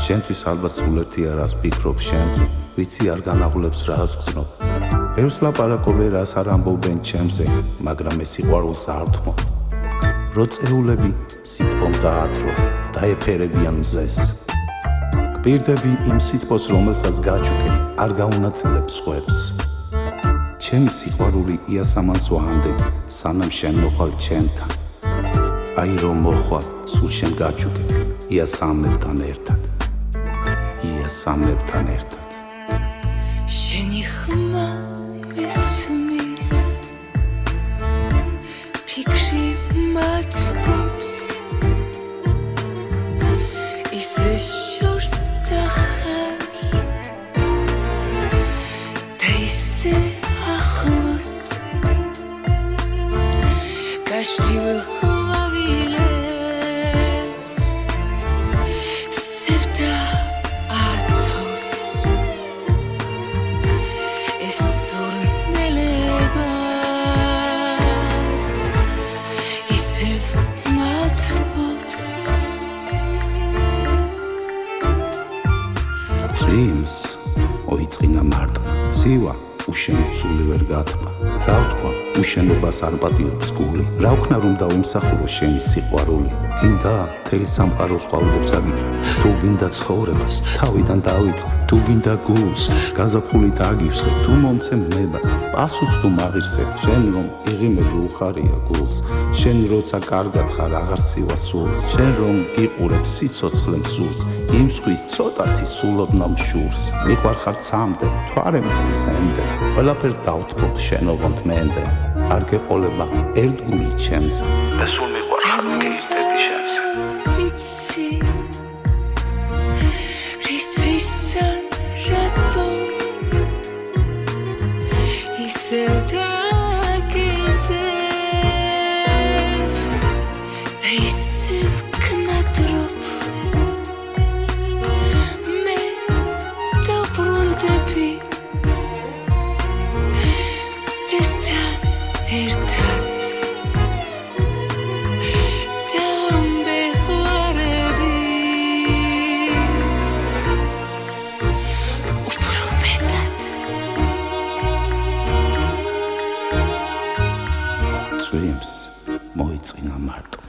შენთვის ალბათ სულ ერთი არას ფიქრობ შენზე ვიცი არ განაღლებს რას გზნობ ბევრს ლაპარაკობ რას არ ამბობენ ჩემზე მაგრამ ეს სიყვარულს არ თმო რო წეულები სიტყვომ დაადრო დაეფერებიან მზეს გპირდები იმ სიტყვას რომელსაც გაჩუქებ არ გაუნაწილებ სხვებს ჩემი სიყვარული იასამანს ვაამდე სანამ შენ მოხვალ ჩემთან აი რომ მოხვალ სულ შენ გაჩუქებ იასამნებთან ერთად შენი ხმა მესმის ფიქრი მათბობს ისე შორს ახარ და ისე ახლოს გაშლილ ხვავილებს სევდა Dreams, ოიწინა მარტმა, ცივა, უშენოცული ვერ გათმა. რა ვთქვა, უშენობას არ პატიობს გული. რა ვქნა რომ დავიმსახურო შენი სიყვარული. გინდა თელი სამყაროს ყავდებს აგიკლებ. თუ გინდა ცხოვრებას, თავიდან დავიწყე. თუ გინდა გულს, გაზაფხულით აგივსე. თუ მომცე მნებას, პასუხს თუ მაღირსებ. შენ რომ იღიმები უხარია გულს. შენ როცა კარგად ხარ აღარ ცივა სულს. შენ რომ გიყურებ სიცოცხლე მსურს. იმ სხვის ცოტათი სულოდნა მშურს. მიყვარხარ ცამდე, თვარემდე სემდე. ყველაფერს დავთქობ შენ ოღონდ მენდე. არ გეყოლება ერთ გული ჩემს და სულ მიყვარხარ გეირთები შენს ვიცი რისთვისა რატო ისევ დაგეძებ და ისევ გნადრობ მე დავბრუნდები ერთად დამბეხარები უფრო მეტად Dreams მოიწინა მარტო